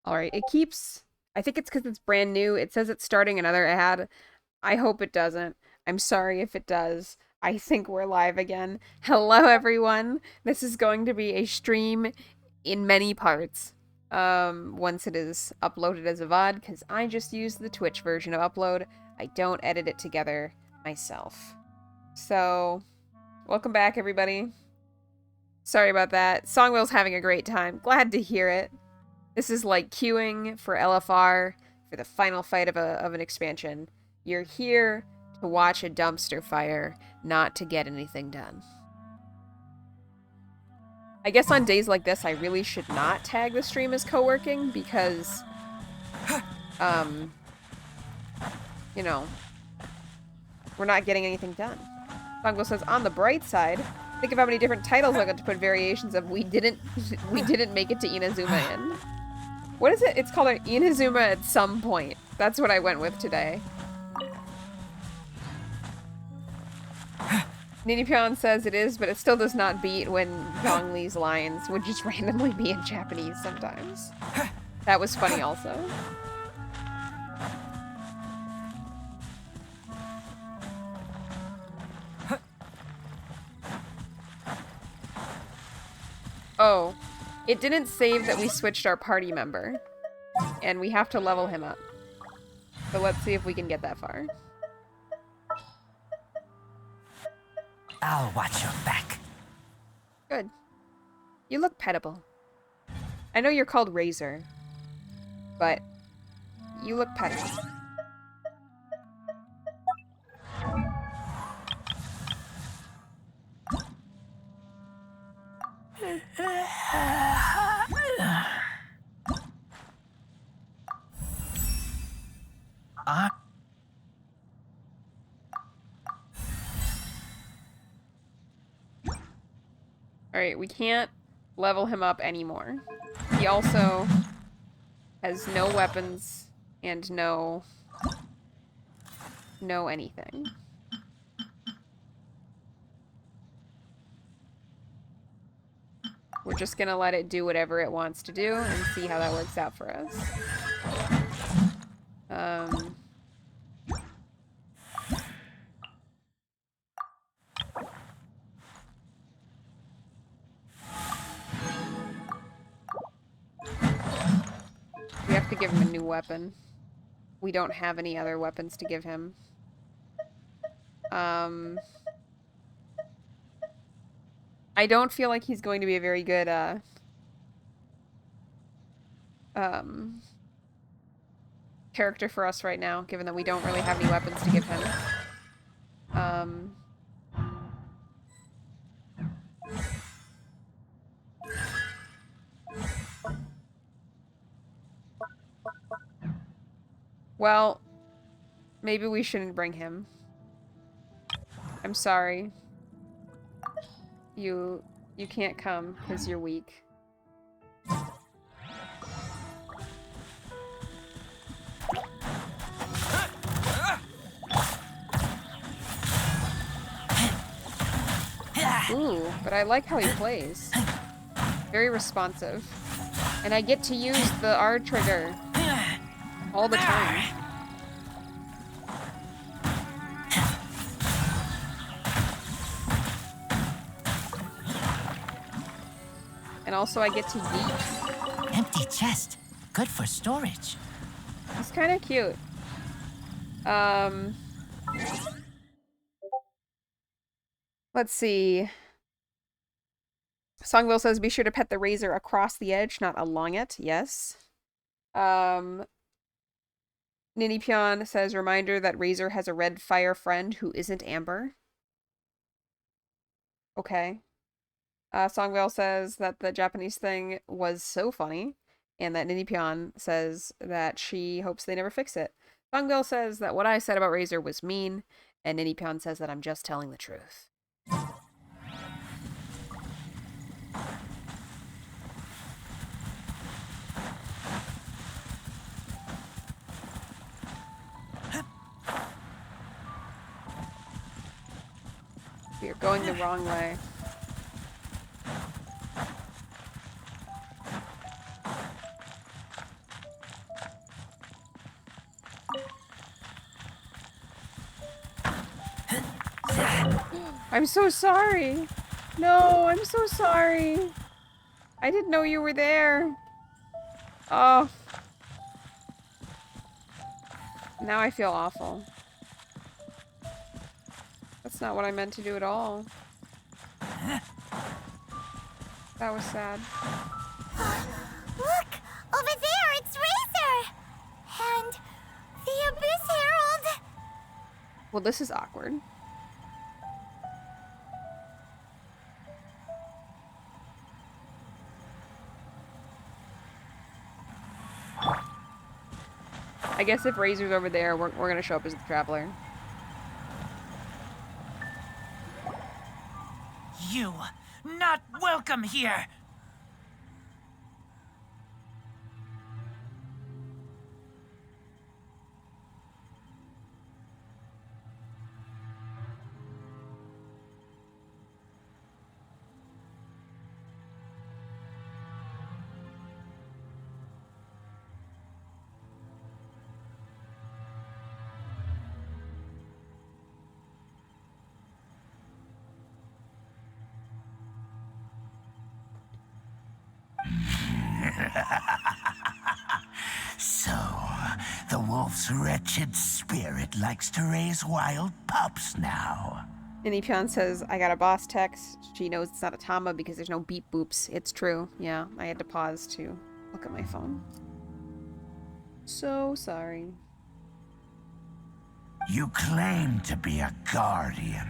Alright, it keeps... I think it's because it's brand new. It says it's starting another ad. I hope it doesn't. I'm sorry if it does. I think we're live again. Hello, everyone. This is going to be a stream in many parts. Once it is uploaded as a VOD, because I just use the Twitch version of upload. I don't edit it together myself. So, welcome back, everybody. Sorry about that. Songwell's having a great time. Glad to hear it. This is like queuing for LFR for the final fight of an expansion. You're here to watch a dumpster fire, not to get anything done. I guess on days like this, I really should not tag the stream as co-working because, you know, we're not getting anything done. Bongo says, on the bright side, think of how many different titles I got to put variations of we didn't make it to Inazuma in. What is it? It's called an Inazuma at some point. That's what I went with today. Ninipyon says it is, but it still does not beat when Gongli's lines would just randomly be in Japanese sometimes. That was funny also. Oh, it didn't save that we switched our party member. And we have to level him up. So let's see if we can get that far. I'll watch your back. Good. You look pettable. I know you're called Razor, but you look pettable. Alright, we can't level him up anymore. He also has no weapons and no anything. We're just gonna let it do whatever it wants to do and see how that works out for us. We have to give him a new weapon. We don't have any other weapons to give him. I don't feel like he's going to be a very good, character for us right now, given that we don't really have any weapons to give him. Well, maybe we shouldn't bring him. I'm sorry. You can't come because you're weak. Ooh, but I like how he plays. Very responsive. And I get to use the R trigger all the time. And also I get to yeet. Empty chest. Good for storage. He's kind of cute. Let's see. Songville says, be sure to pet the razor across the edge, not along it. Yes. Ninny Pion says, reminder that Razor has a red fire friend who isn't Amber. Okay. Songvale says that the Japanese thing was so funny, and that Ninny Pion says that she hopes they never fix it. Songvale says that what I said about Razor was mean, and Ninny Pion says that I'm just telling the truth. We are going the wrong way. I'm so sorry. No, I'm so sorry. I didn't know you were there. Oh. Now I feel awful. That's not what I meant to do at all. That was sad. Look! Over there, it's Razor! And the Abyss Herald! Well, this is awkward. I guess if Razor's over there, we're gonna show up as the Traveler. You, not welcome here! So, the wolf's wretched spirit likes to raise wild pups now. And Ipyon says, I got a boss text. She knows it's not a Tama because there's no beep boops. It's true. Yeah, I had to pause to look at my phone. So sorry. You claim to be a guardian,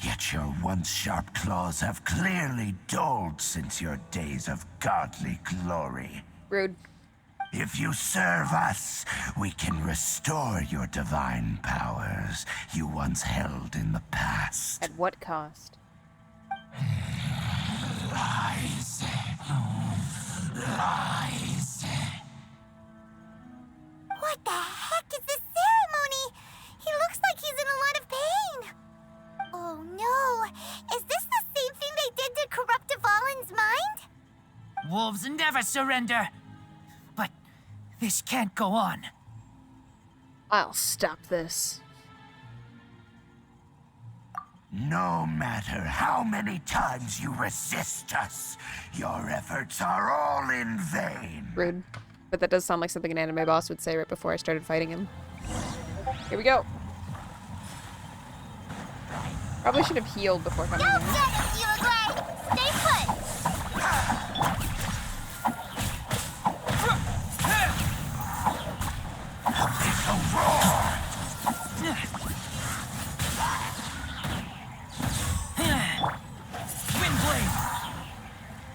yet your once sharp claws have clearly dulled since your days of godly glory. Rude. If you serve us, we can restore your divine powers you once held in the past. At what cost? Lies. Lies. What the heck is this ceremony? He looks like he's in a lot of pain. Oh no, is this the same thing they did to corrupt Dvalin's mind? Wolves never surrender. But this can't go on. I'll stop this. No matter how many times you resist us, your efforts are all in vain. Rude. But that does sound like something an anime boss would say right before I started fighting him. Here we go. Probably should have healed before coming Don't in. get it, Uruguay! Stay put!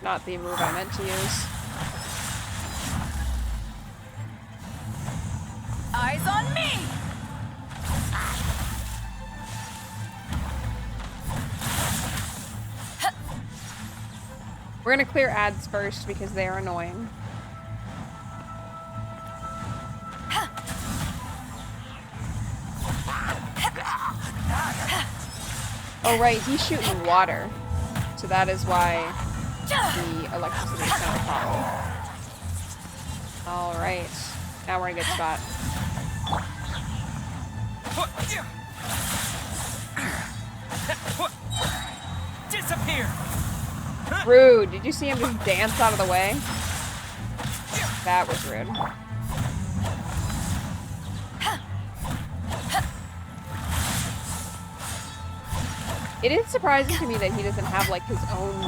Not the move I meant to use. Eyes on me! We're gonna clear ads first because they are annoying. Oh right, he's shooting water. So that is why the electricity is kind of a problem. Alright. Now we're in a good spot. Disappear! Rude. Did you see him just dance out of the way? That was rude. It is surprising to me that he doesn't have like his own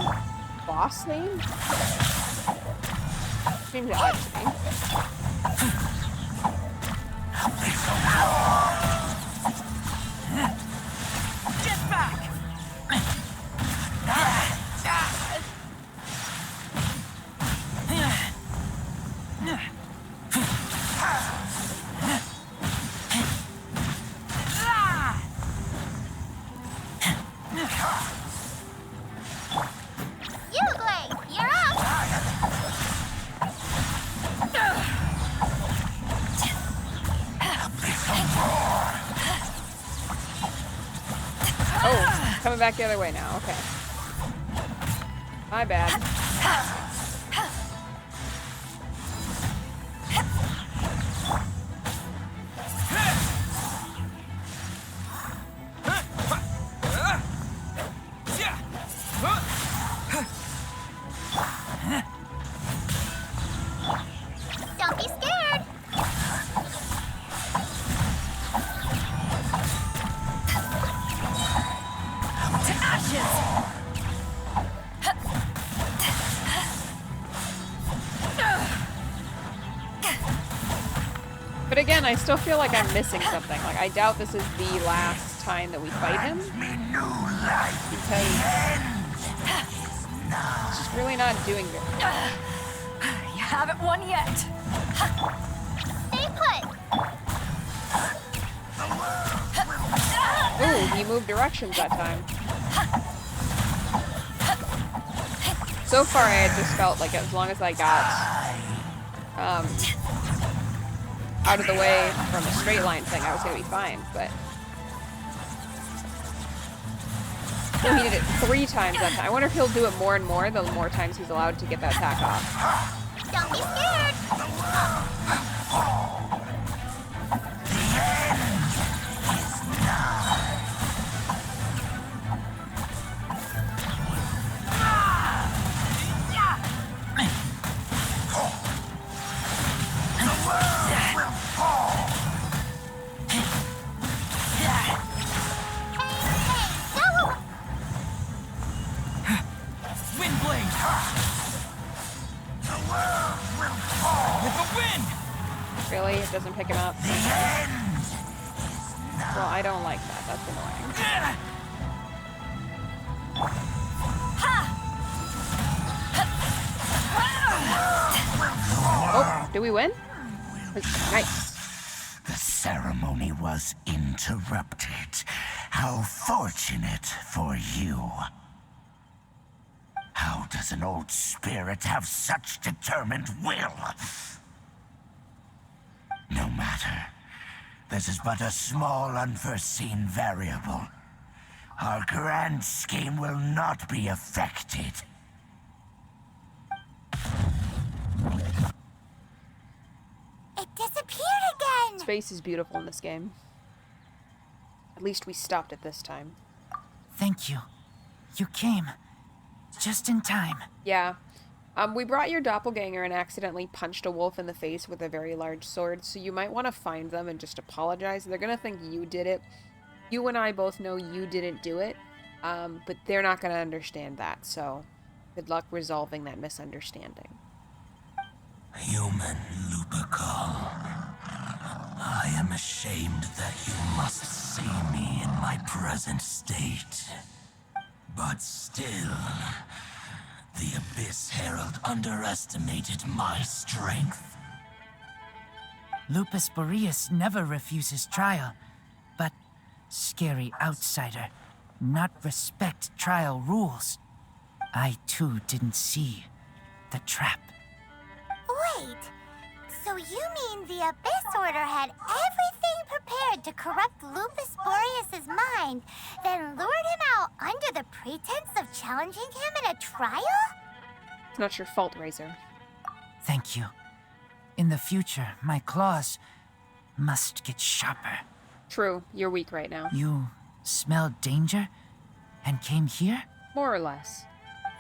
boss name? Seems odd to me. Get back! Uruguay, you're up! Oh, coming back the other way now. Okay. My bad. Don't be scared! To ashes! But again, I still feel like I'm missing something. Like, I doubt this is the last time that we fight him. Me new life. Because it's just really not doing good. You haven't won yet. Stay put! Ooh, he moved directions that time. So far, I had just felt like as long as I got out of the way from a straight line thing, I was gonna be fine. But so he did it 3 times that time. I wonder if he'll do it more and more the more times he's allowed to get that attack off. Don't be scared! Wind blade! With a wind! Really? It doesn't pick him up? Well, I don't like that. That's annoying. Oh, do we win? Nice. The ceremony was interrupted. How fortunate for you. How does an old spirit have such determined will? No matter. This is but a small unforeseen variable. Our grand scheme will not be affected. It disappeared again! Space is beautiful in this game. At least we stopped it this time. Thank you. You came. Just in time. Yeah. We brought your doppelganger and accidentally punched a wolf in the face with a very large sword, so you might want to find them and just apologize. They're gonna think you did it. You and I both know you didn't do it, but they're not gonna understand that, so good luck resolving that misunderstanding. Human Lupercal, I am ashamed that you must see me in my present state. But still, the Abyss Herald underestimated my strength. Lupus Boreas never refuses trial, but scary outsider, not respect trial rules. I too didn't see the trap. Wait, so you mean the Abyss Order had everything prepared to corrupt Lupus Boreas' mind, then lured him out under the pretense of challenging him in a trial? It's not your fault, Razor. Thank you. In the future, my claws must get sharper. True, you're weak right now. You smelled danger and came here? More or less.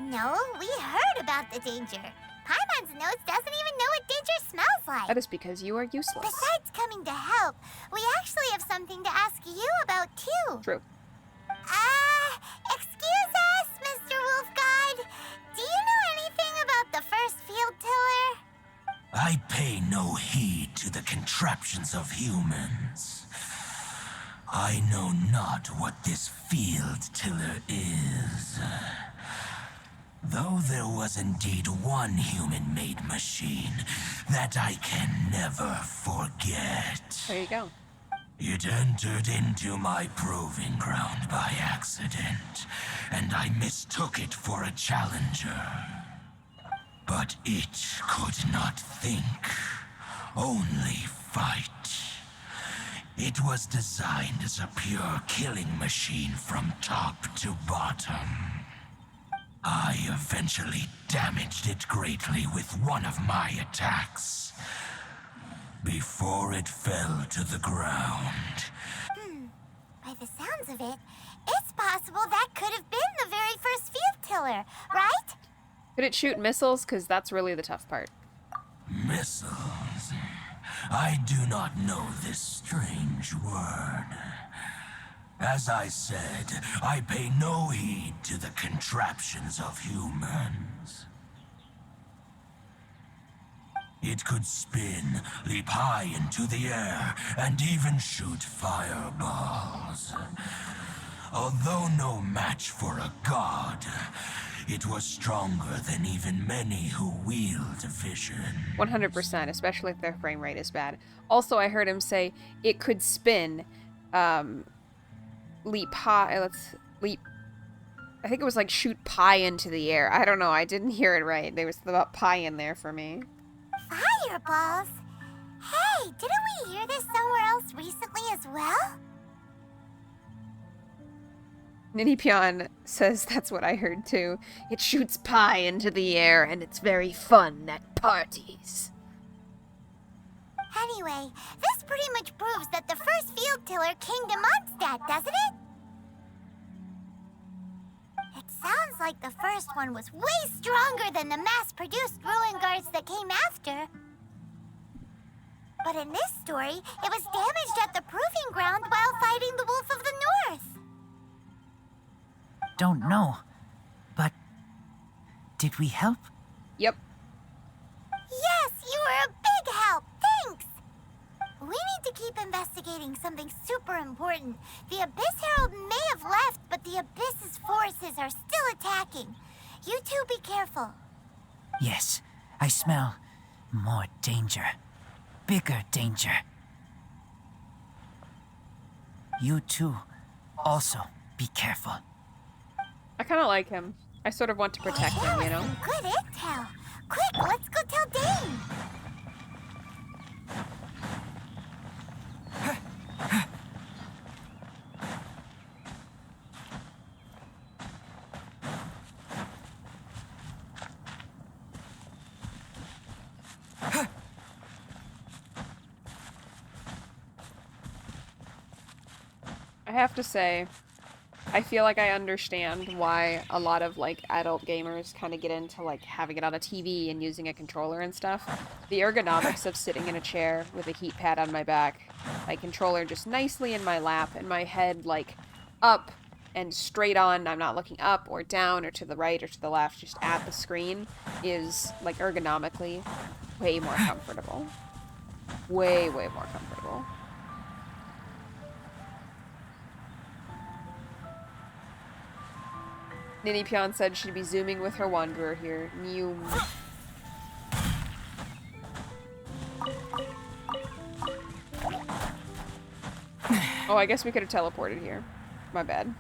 No, we heard about the danger. Paimon's nose doesn't even know what danger smells like. That is because you are useless. Besides coming to help, we actually have something to ask you about too. True. Excuse us, Mr. Wolf Guide. Do you I pay no heed to the contraptions of humans. I know not what this field tiller is. Though there was indeed one human-made machine that I can never forget. There you go. It entered into my proving ground by accident, and I mistook it for a challenger. But it could not think, only fight. It was designed as a pure killing machine from top to bottom. I eventually damaged it greatly with one of my attacks. Before it fell to the ground. By the sounds of it, it's possible that could have been the very first field tiller, right? Could it shoot missiles? Because that's really the tough part. Missiles? I do not know this strange word. As I said, I pay no heed to the contraptions of humans. It could spin, leap high into the air, and even shoot fireballs. Although no match for a god, it was stronger than even many who wield vision. 100%, especially if their frame rate is bad. Also, I heard him say it could spin, leap high, leap, I think it was like shoot pie into the air. I don't know, I didn't hear it right. There was about pie in there for me. Fireballs? Hey, didn't we hear this somewhere else recently as well? Ninnypion says that's what I heard too. It shoots pie into the air and it's very fun at parties. Anyway, this pretty much proves that the first field tiller came to Mondstadt, doesn't it? It sounds like the first one was way stronger than the mass-produced ruin guards that came after. But in this story, it was damaged at the proving ground while fighting the Wolf of the North. Don't know. But did we help? Yep. Yes, you were a big help. Thanks. We need to keep investigating something super important. The Abyss Herald may have left, but the Abyss's forces are still attacking. You two be careful. Yes, I smell more danger. Bigger danger. You too, also be careful. I kind of like him. I sort of want to protect him, you know? Good intel. Quick, let's go tell Dane. I have to say, I feel like I understand why a lot of like adult gamers kind of get into like having it on a TV and using a controller and stuff. The ergonomics of sitting in a chair with a heat pad on my back, my controller just nicely in my lap, and my head like up and straight on. I'm not looking up or down or to the right or to the left, just at the screen is like ergonomically way more comfortable. Way, way more comfortable. Ninnypion said she'd be zooming with her Wanderer here. Mew. Oh, I guess we could have teleported here. My bad.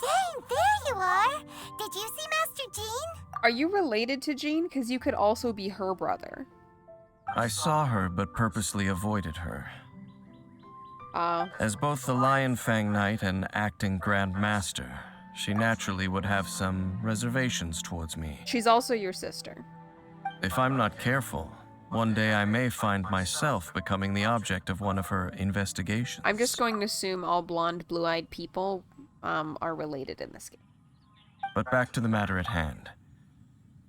Dane, there you are. Did you see Master Jean? Are you related to Jean? Because you could also be her brother. I saw her, but purposely avoided her. As both the Lion Fang Knight and acting Grand Master, she naturally would have some reservations towards me. She's also your sister. If I'm not careful, one day I may find myself becoming the object of one of her investigations. I'm just going to assume all blonde, blue-eyed people are related in this game. But back to the matter at hand.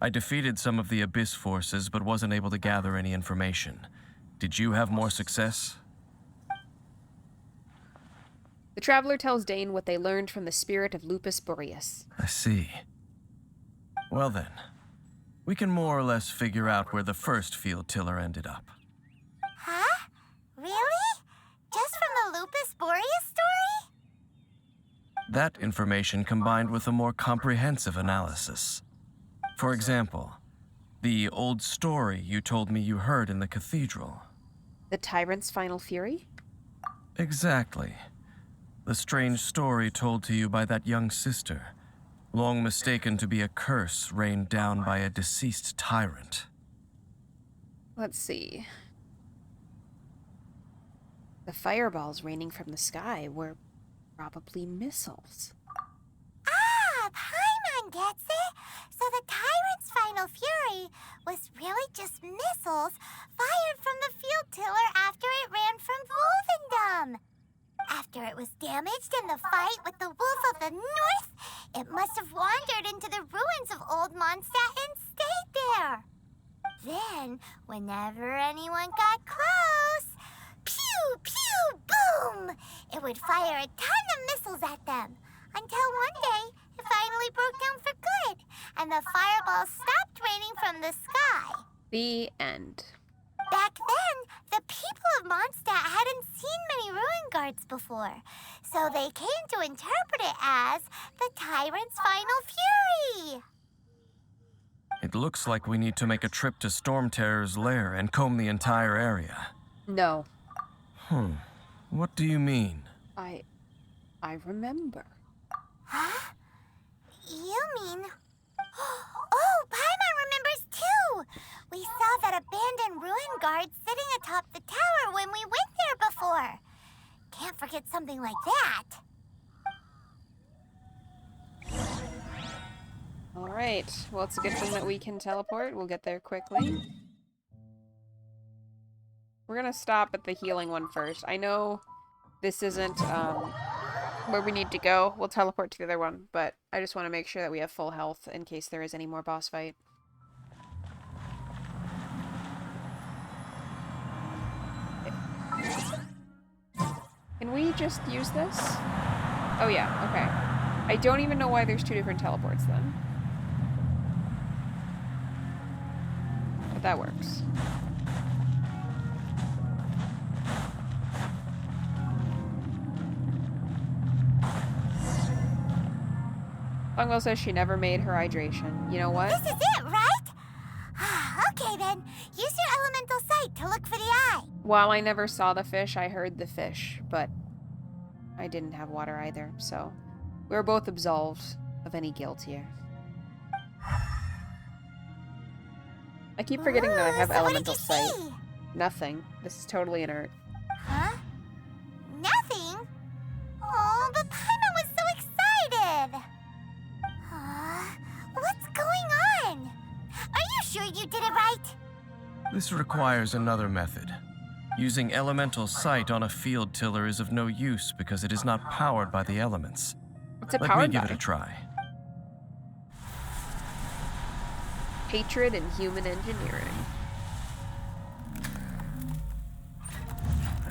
I defeated some of the Abyss forces, but wasn't able to gather any information. Did you have more success? The traveler tells Dane what they learned from the spirit of Lupus Boreas. I see. Well then, we can more or less figure out where the first field tiller ended up. Huh? Really? Just from the Lupus Boreas story? That information combined with a more comprehensive analysis. For example, the old story you told me you heard in the cathedral. The tyrant's final fury? Exactly. The strange story told to you by that young sister, long mistaken to be a curse rained down by a deceased tyrant. Let's see. The fireballs raining from the sky were probably missiles. Ah, Paimon gets it. So the tyrant's final fury was really just missiles fired from the field tiller after it ran from Wolvendom. After it was damaged in the fight with the Wolf of the North, it must have wandered into the ruins of Old Mondstadt and stayed there. Then, whenever anyone got close, pew, pew, boom! It would fire a ton of missiles at them, until one day it finally broke down for good, and the fireballs stopped raining from the sky. The end. Back then, the people of Mondstadt hadn't seen many ruin guards before, so they came to interpret it as the tyrant's final fury. It looks like we need to make a trip to Storm Terror's lair and comb the entire area. No. What do you mean? I remember. Huh? You mean... Oh, Paimon remembers too! We saw that abandoned ruin guard sitting atop the tower when we went there before. Can't forget something like that. Alright, well, it's a good thing that we can teleport. We'll get there quickly. We're gonna stop at the healing one first. I know this isn't where we need to go. We'll teleport to the other one, but I just want to make sure that we have full health in case there is any more boss fight. Can we just use this? Oh yeah, okay. I don't even know why there's two different teleports then. But that works. Longwell says she never made her hydration. You know what? This is it, right? Okay then, use your elemental sight to look for the eye. While I never saw the fish, I heard the fish, but I didn't have water either, so we were both absolved of any guilt here. I keep forgetting that I have Ooh, so elemental what did you sight. see? Nothing. This is totally inert. Huh? Nothing? Oh, but Paimon was so excited. What's going on? Are you sure you did it right? This requires another method. Using elemental sight on a field tiller is of no use because it is not powered by the elements. What's it Let me powered give by? it a try. Hatred and human engineering.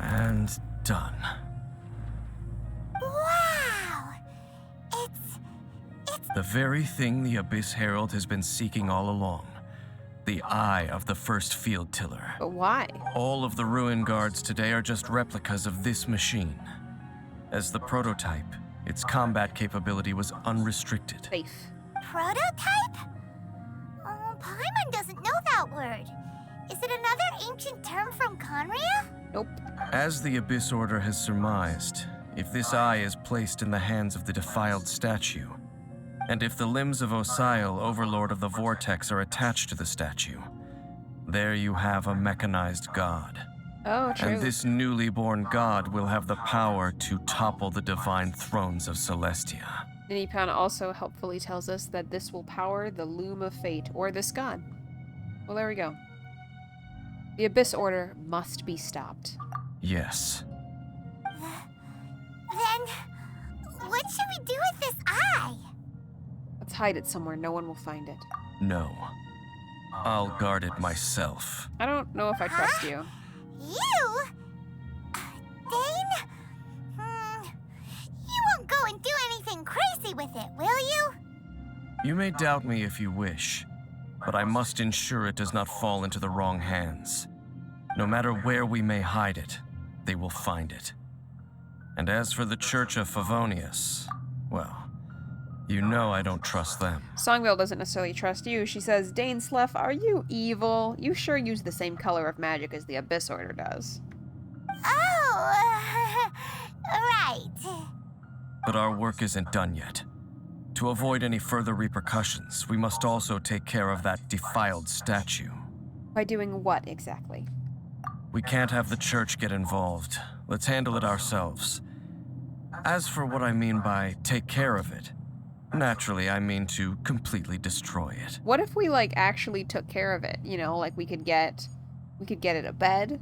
And done. Wow! It's The very thing the Abyss Herald has been seeking all along. The eye of the first field tiller. But why? All of the ruin guards today are just replicas of this machine. As the prototype, its combat capability was unrestricted. Safe. prototype? Oh, Paimon doesn't know that word. Is it another ancient term from Conria? Nope. As the Abyss Order has surmised, if this eye is placed in the hands of the defiled statue, and if the limbs of Osial, Overlord of the Vortex, are attached to the statue, there you have a mechanized god. Oh, true. And this newly born god will have the power to topple the divine thrones of Celestia. Ninipan also helpfully tells us that this will power the Loom of Fate, or this god. Well, there we go. The Abyss Order must be stopped. Yes. Then, what should we do with this eye? Let's hide it somewhere no one will find it. No. I'll guard it myself. I don't know if I trust you. You? Dane? You may doubt me if you wish, but I must ensure it does not fall into the wrong hands. No matter where we may hide it, they will find it. And as for the Church of Favonius, well, you know I don't trust them. Songville doesn't necessarily trust you. She says, Dainsleff, are you evil? You sure use the same color of magic as the Abyss Order does. Oh, right. But our work isn't done yet. To avoid any further repercussions, we must also take care of that defiled statue. By doing what exactly? We can't have the church get involved. Let's handle it ourselves. As for what I mean by take care of it, naturally I mean to completely destroy it. What if we, like, actually took care of it? You know, like we could get it a bed,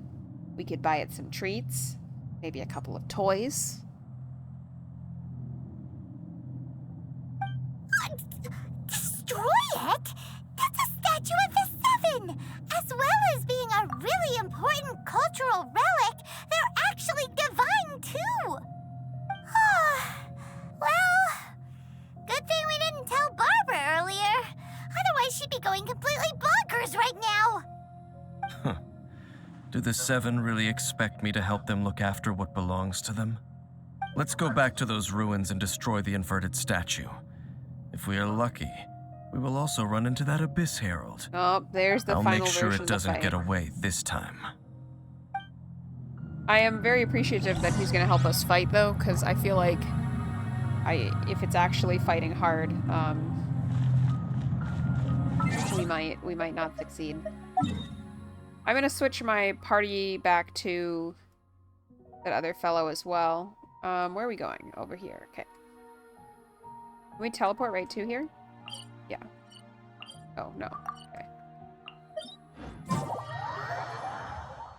we could buy it some treats, maybe a couple of toys. Destroy it? That's a statue of the Seven! As well as being a really important cultural relic, they're actually divine too! Well, good thing we didn't tell Barbara earlier. Otherwise she'd be going completely bonkers right now! Do the Seven really expect me to help them look after what belongs to them? Let's go back to those ruins and destroy the inverted statue. If we are lucky, we will also run into that Abyss Herald. Oh, there's the I'll final make sure version it doesn't of the get fight. away this time. I am very appreciative that he's going to help us fight, though, because I feel like if it's actually fighting hard, we might not succeed. I'm going to switch my party back to that other fellow as well. Where are we going? Over here. Okay. Can we teleport right to here? Yeah. Oh, no. Okay.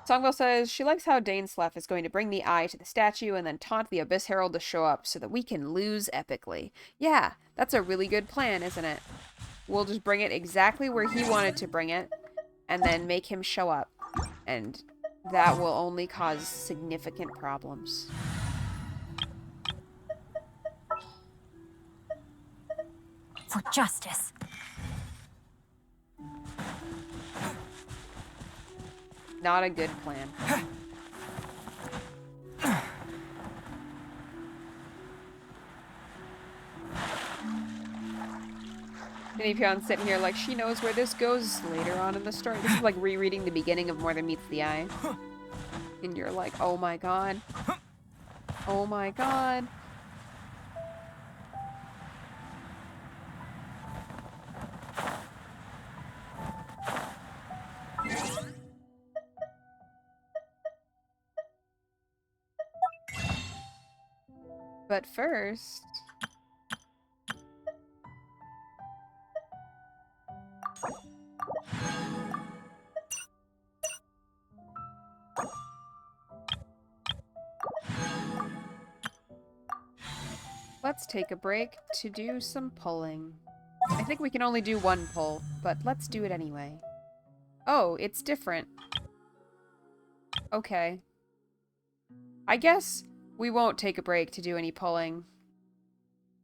Songville says she likes how Dainsleff is going to bring the eye to the statue and then taunt the Abyss Herald to show up so that we can lose epically. Yeah, that's a really good plan, isn't it? We'll just bring it exactly where he wanted to bring it and then make him show up. And that will only cause significant problems. For justice. Not a good plan. Nipion's sitting here like she knows where this goes later on in the story. This is like rereading the beginning of More Than Meets the Eye. And you're like, oh my god. Oh my god. But first... let's take a break to do some pulling. I think we can only do one pull, but let's do it anyway. Oh, it's different. Okay. I guess we won't take a break to do any pulling.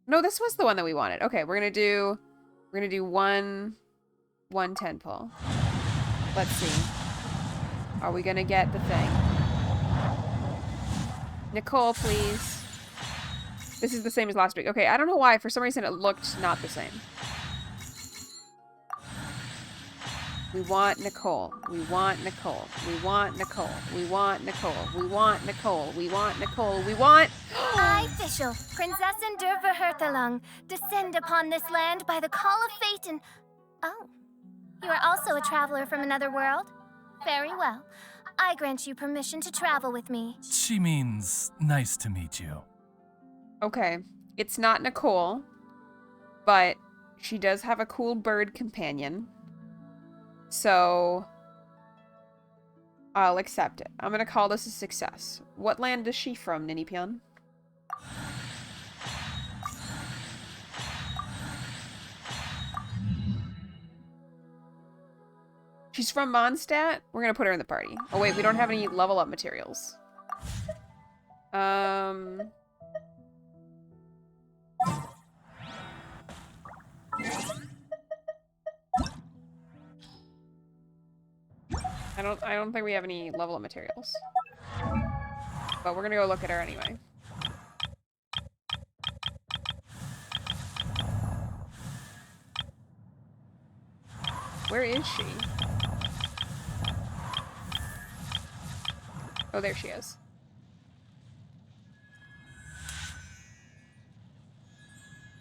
No, this was the one that we wanted. Okay, we're gonna do one 10 pull. Let's see. Are we gonna get the thing? Nicole, please. This is the same as last week. Okay, I don't know why. For some reason, it looked not the same. We want Nicole. We want Nicole. We want Nicole. We want Nicole. We want Nicole. We want Nicole. We want... I, official, Princess Endurverherthalung, descend upon this land by the call of fate and... Oh, you are also a traveler from another world? Very well. I grant you permission to travel with me. She means nice to meet you. Okay, it's not Nicole, but she does have a cool bird companion. So, I'll accept it. I'm gonna call this a success. What land is she from, Ninipion? She's from Mondstadt? We're gonna put her in the party. Oh wait, we don't have any level up materials. I don't think we have any level up materials. But we're gonna go look at her anyway. Where is she? Oh, there she is.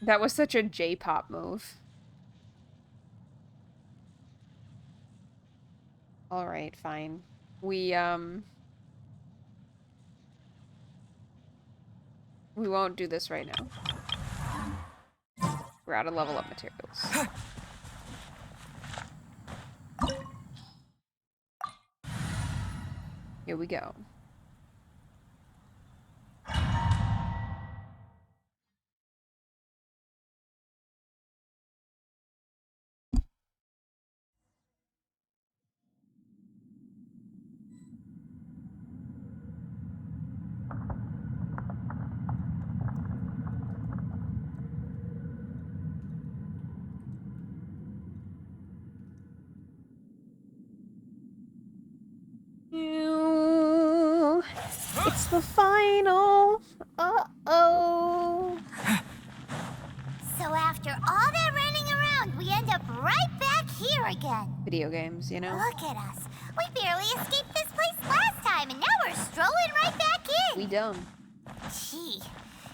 That was such a J-pop move. Alright, fine. We won't do this right now. We're out of level up materials. Here we go. It's the final. Uh-oh. So after all that running around, we end up right back here again. Video games, you know? Look at us. We barely escaped this place last time, and now we're strolling right back in. We dumb. Gee,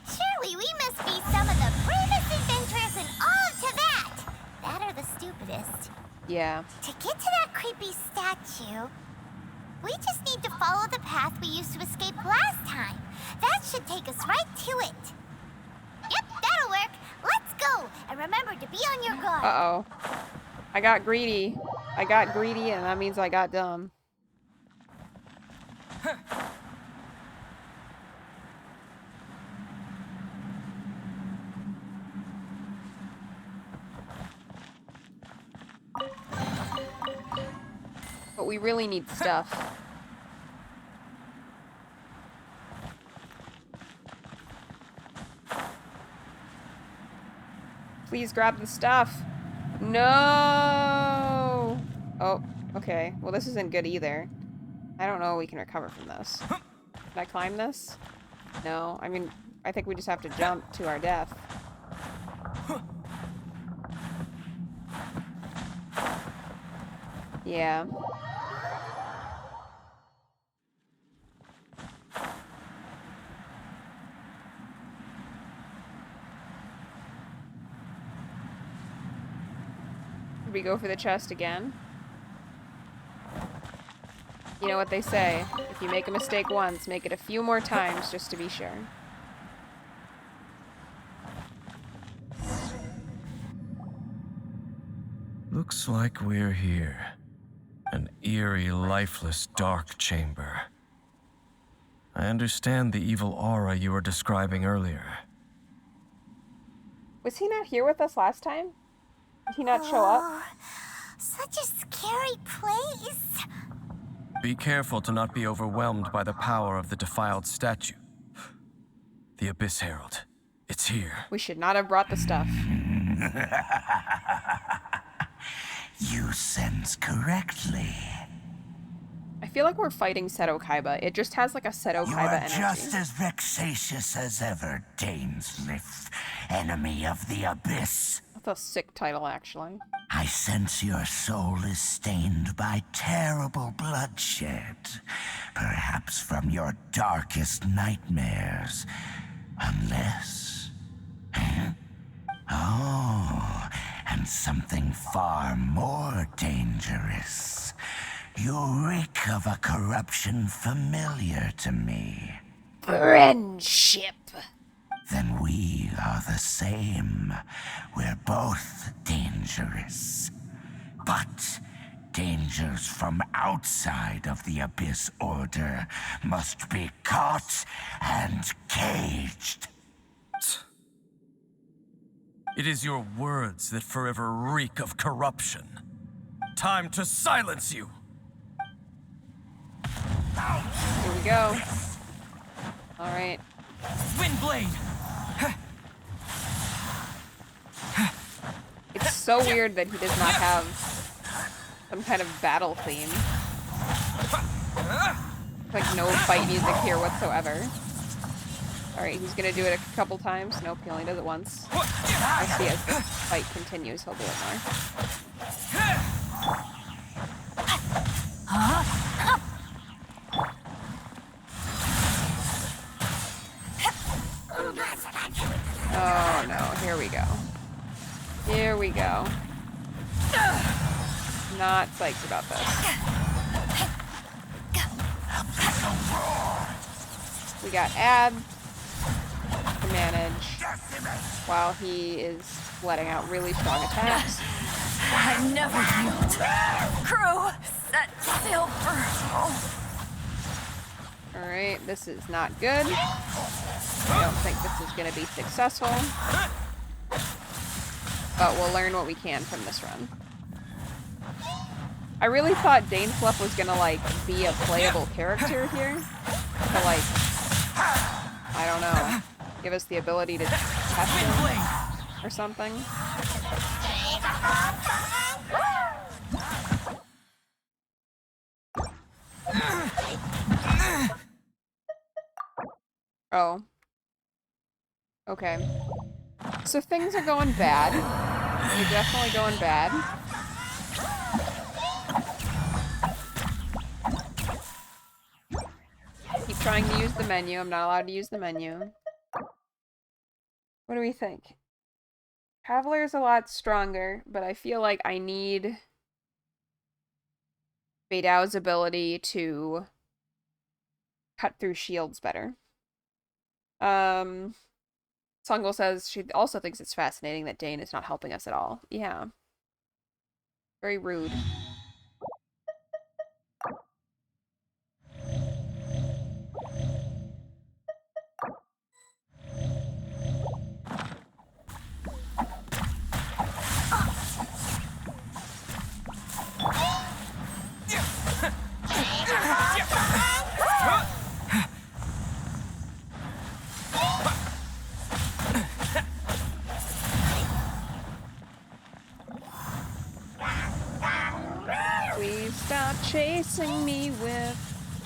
surely we must be some of the bravest adventurers in all of Tibet. That are the stupidest. Yeah. To get to that creepy statue, we just need to follow the path we used to escape last time. That should take us right to it. Yep, that'll work. Let's go. And remember to be on your guard. Uh-oh. I got greedy. I got greedy, and that means I got dumb. But we really need stuff. Please grab the stuff. No! Oh, okay. Well, this isn't good either. I don't know if we can recover from this. Can I climb this? No. I mean, I think we just have to jump to our death. Yeah. Should we go for the chest again? You know what they say. If you make a mistake once, make it a few more times just to be sure. Looks like we're here. An eerie, lifeless, dark chamber. I understand the evil aura you were describing earlier. Was he not here with us last time? Did he not show up? Oh, such a scary place. Be careful to not be overwhelmed by the power of the defiled statue. The Abyss Herald. It's here. We should not have brought the stuff. You sense correctly. I feel like we're fighting Seto Kaiba. It just has like a Seto You Kaiba are energy. just as vexatious as ever, Dainsleif, enemy of the Abyss. That's a sick title, actually. I sense your soul is stained by terrible bloodshed, perhaps from your darkest nightmares, unless... Oh, and something far more dangerous. You reek of a corruption familiar to me. Friendship. Then we are the same. We're both dangerous. But dangers from outside of the Abyss Order must be caught and caged. It is your words that forever reek of corruption. Time to silence you! Here we go. Alright. Windblade! It's so weird that he does not have some kind of battle theme. Like, no fight music here whatsoever. Alright, he's gonna do it a couple times. Nope, he only does it once. I see as the fight continues, he'll do it more. Oh no, here we go. Here we go. Not psyched about this. We got Ab to manage while he is letting out really strong attacks. I never yield. Crew, set sail for... Alright, this is not good. I don't think this is going to be successful. But we'll learn what we can from this run. I really thought Dane Fluff was gonna, like, be a playable character here. To, like, I don't know, give us the ability to test him or something. Oh. Okay. So things are going bad. They're definitely going bad. Keep trying to use the menu. I'm not allowed to use the menu. What do we think? Traveler's a lot stronger, but I feel like I need Beidao's ability to cut through shields better. Sungul says she also thinks it's fascinating that Dane is not helping us at all. Yeah. Very rude. Please stop chasing me with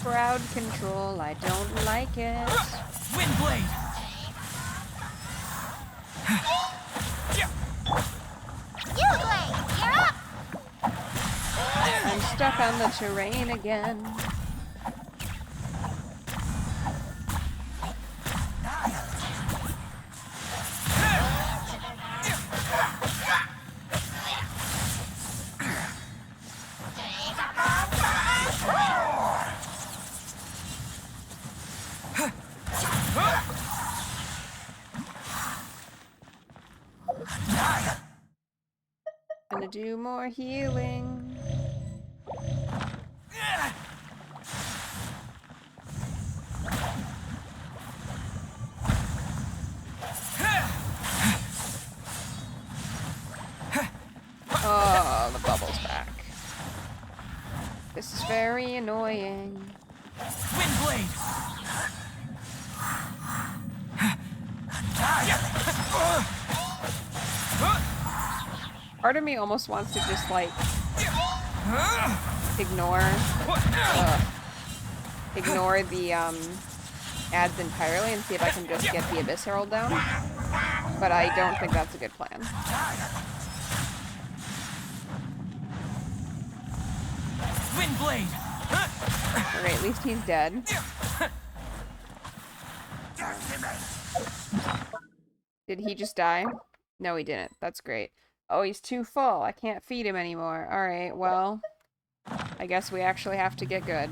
crowd control. I don't like it. Windblade! Blade, you're up! I'm stuck on the terrain again. Gonna do more healing. Oh, the bubble's back. This is very annoying. Windblade! Part of me almost wants to just, like, ignore the, ads entirely and see if I can just get the Abyss Herald down. But I don't think that's a good plan. Windblade! Alright, at least he's dead. Did he just die? No, he didn't. That's great. Oh, he's too full. I can't feed him anymore. Alright, well, I guess we actually have to get good.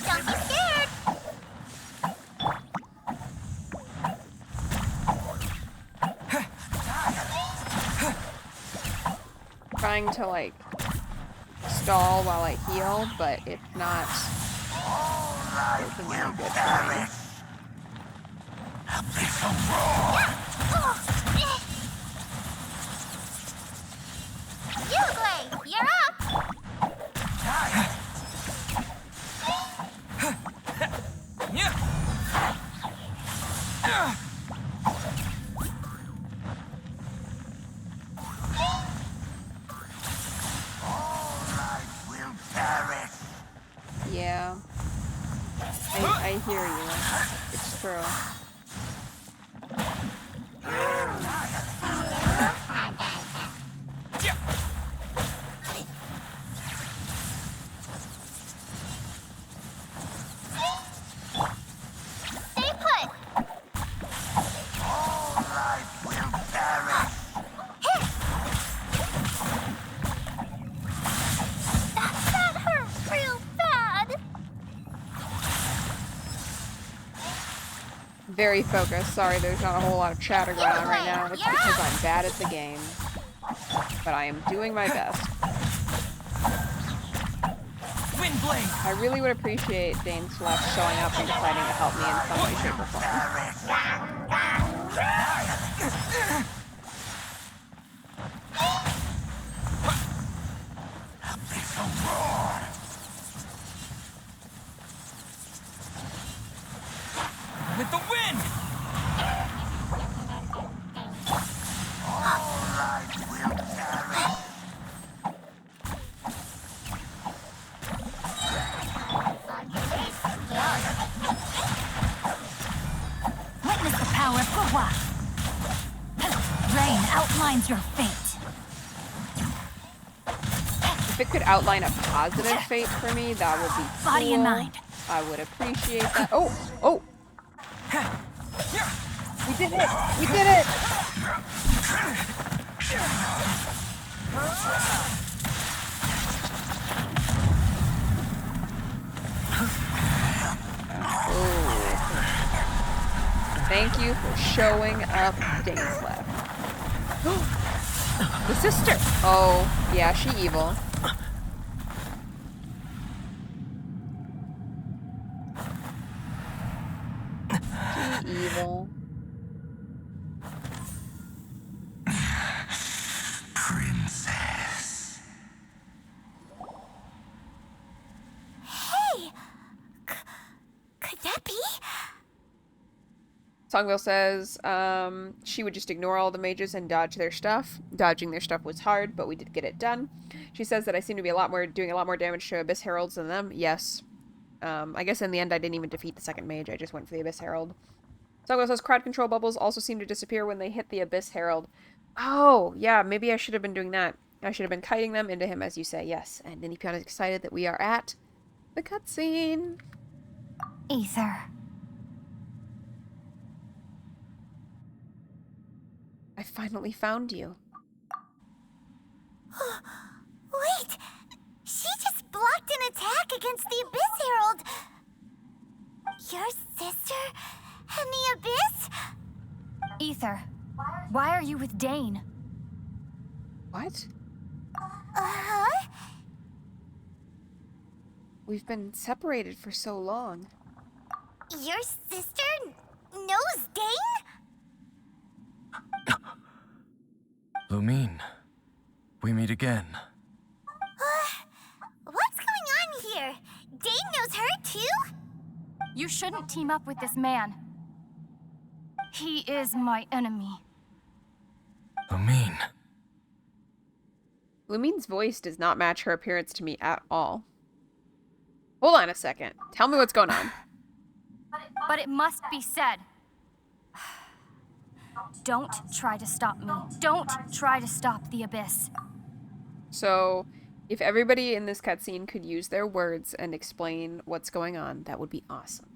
Don't be scared! Trying to, like, stall while I heal, but it's not working really good for me. Uglay, you're up! Yeah. I hear you. It's true. Stay put! That hurt real bad! Very focused. Sorry, there's not a whole lot of chatter going on right now. It's because I'm bad at the game. But I am doing my best. Windblade! I really would appreciate Dane Select showing up and deciding to help me in some way, shape, or form. With the wind! Witness the power of Gua. Rain outlines your fate. If it could outline a positive fate for me, that would be cool. Body and mind. I would appreciate that. Oh! Oh! We did it! We did it! Oh. Thank you for showing up, Dainslev. The sister! Oh, yeah, she evil. She evil. Princess. Hey! Could that be? Songville says she would just ignore all the mages and dodge their stuff. Dodging their stuff was hard, but we did get it done. She says that I seem to be doing a lot more damage to Abyss Heralds than them. Yes. I guess in the end I didn't even defeat the second mage. I just went for the Abyss Herald. Songville says crowd control bubbles also seem to disappear when they hit the Abyss Herald. Oh, yeah, maybe I should have been doing that. I should have been kiting them into him, as you say, yes. And Ninipion is excited that we are at the cutscene. Ether. I finally found you. Wait! She just blocked an attack against the Abyss Herald! Your sister and the Abyss? Ether, why are you with Dane? What? Uh-huh? We've been separated for so long. Your sister knows Dane? Lumine, we meet again. What's going on here? Dane knows her too? You shouldn't team up with this man. He is my enemy. Lumine. Lumine's voice does not match her appearance to me at all. Hold on a second. Tell me what's going on. But it must be said. Don't try to stop me. Don't try to stop the Abyss. So, if everybody in this cutscene could use their words and explain what's going on, that would be awesome.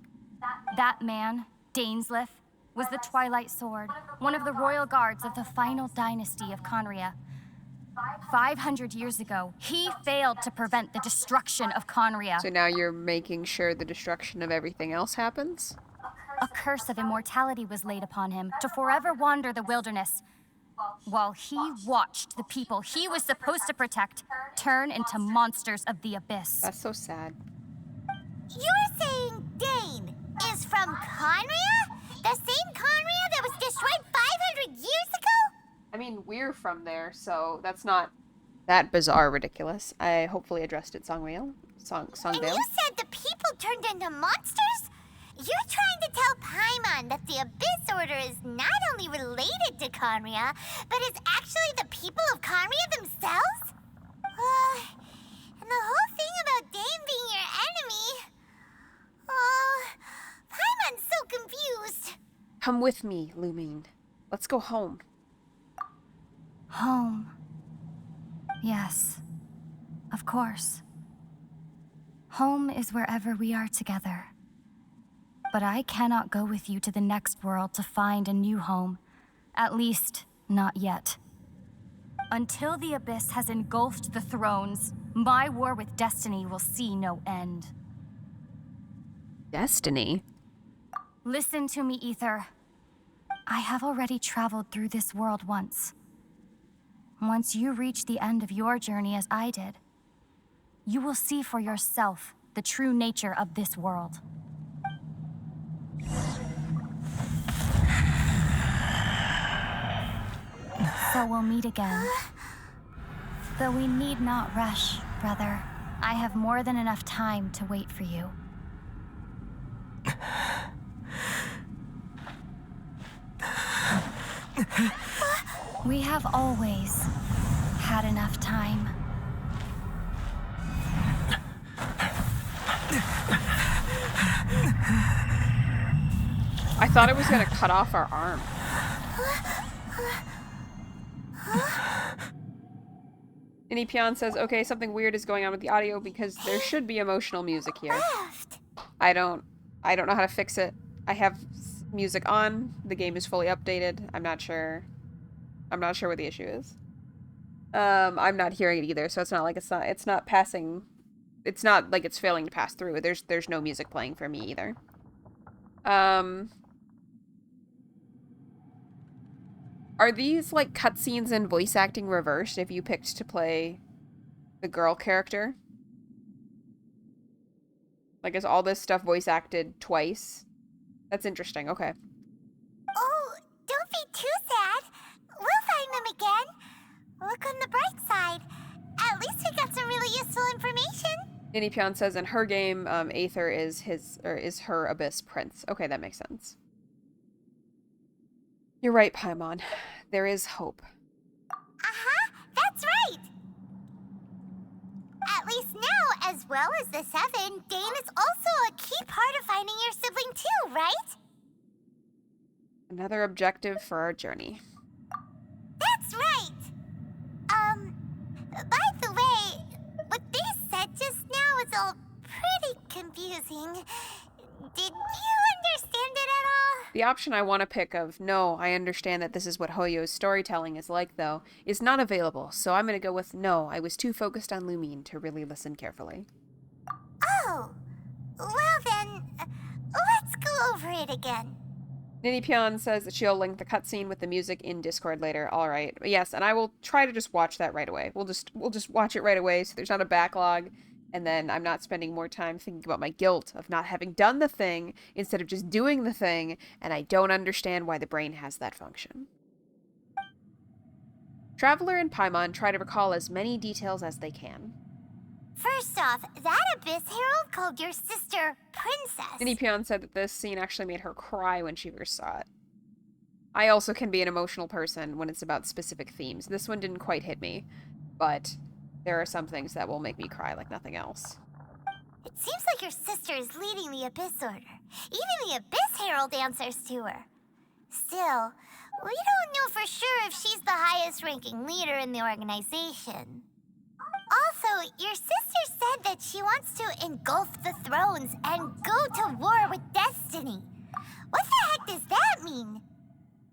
That man, Dainsleif, was the Twilight Sword, one of the royal guards of the final dynasty of Conria. 500 years ago, he failed to prevent the destruction of Conria. So now you're making sure the destruction of everything else happens? A curse of immortality was laid upon him to forever wander the wilderness, while he watched the people he was supposed to protect turn into monsters of the Abyss. That's so sad. You're saying Dane is from Conria? The same Conria that was destroyed 500 years ago? I mean, we're from there, so that's not That bizarre ridiculous. I hopefully addressed it, Songvale. And Songvale. you said the people turned into monsters? You're trying to tell Paimon that the Abyss Order is not only related to Conria, but is actually the people of Conria themselves? And the whole thing about Dane being your enemy... Paimon's so confused. Come with me, Lumine. Let's go home. Home. Yes, of course. Home is wherever we are together. But I cannot go with you to the next world to find a new home. At least, not yet. Until the Abyss has engulfed the thrones, my war with Destiny will see no end. Destiny? Listen to me, Ether. I have already traveled through this world once. Once you reach the end of your journey as I did, you will see for yourself the true nature of this world. So we'll meet again. Though we need not rush, brother. I have more than enough time to wait for you. We have always had enough time. I thought it was gonna cut off our arm. Inipion says, okay, something weird is going on with the audio because there should be emotional music here. I don't know how to fix it. I have music on. The game is fully updated. I'm not sure what the issue is. I'm not hearing it either, so it's not like it's not passing. It's not like it's failing to pass through. There's no music playing for me either. Are these like cutscenes and voice acting reversed if you picked to play the girl character? Like, is all this stuff voice acted twice? That's interesting. Okay. Oh, don't be too sad. We'll find them again. Look on the bright side. At least we got some really useful information. Inipion says in her game, Aether is her Abyss Prince. Okay, that makes sense. You're right, Paimon. There is hope. That's right. At least now, as well as the Seven, Dane is also a key part of finding your sibling too, right? Another objective for our journey. That's right. By the way, what they said just now is all pretty confusing. Did you understand it at all? The option I want to pick of, no, I understand that this is what Hoyo's storytelling is like, though, is not available, so I'm going to go with no, I was too focused on Lumine to really listen carefully. Oh, well then, let's go over it again. Ninipion says that she'll link the cutscene with the music in Discord later. All right. Yes, and I will try to just watch that right away. We'll just watch it right away so there's not a backlog, and then I'm not spending more time thinking about my guilt of not having done the thing instead of just doing the thing, and I don't understand why the brain has that function. Traveler and Paimon try to recall as many details as they can. First off, that Abyss Herald called your sister Princess. Ninipion said that this scene actually made her cry when she first saw it. I also can be an emotional person when it's about specific themes. This one didn't quite hit me, but there are some things that will make me cry like nothing else. It seems like your sister is leading the Abyss Order. Even the Abyss Herald answers to her. Still, we don't know for sure if she's the highest-ranking leader in the organization. Also, your sister said that she wants to engulf the thrones and go to war with Destiny. What the heck does that mean?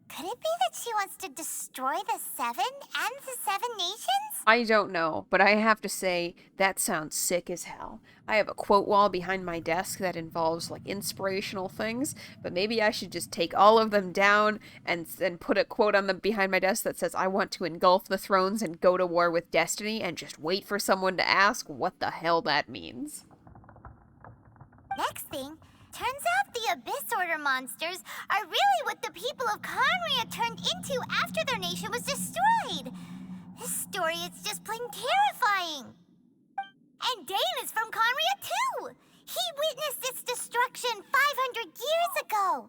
Could it be that she wants to destroy the Seven and the Seven Nations? I don't know, but I have to say, that sounds sick as hell. I have a quote wall behind my desk that involves, like, inspirational things, but maybe I should just take all of them down and put a quote on the behind my desk that says, I want to engulf the thrones and go to war with Destiny, and just wait for someone to ask what the hell that means. Next thing, turns out the Abyss Order monsters are really what the people of Conria turned into after their nation was destroyed. This story is just plain terrifying. And Dane is from Conria too. He witnessed its destruction 500 years ago.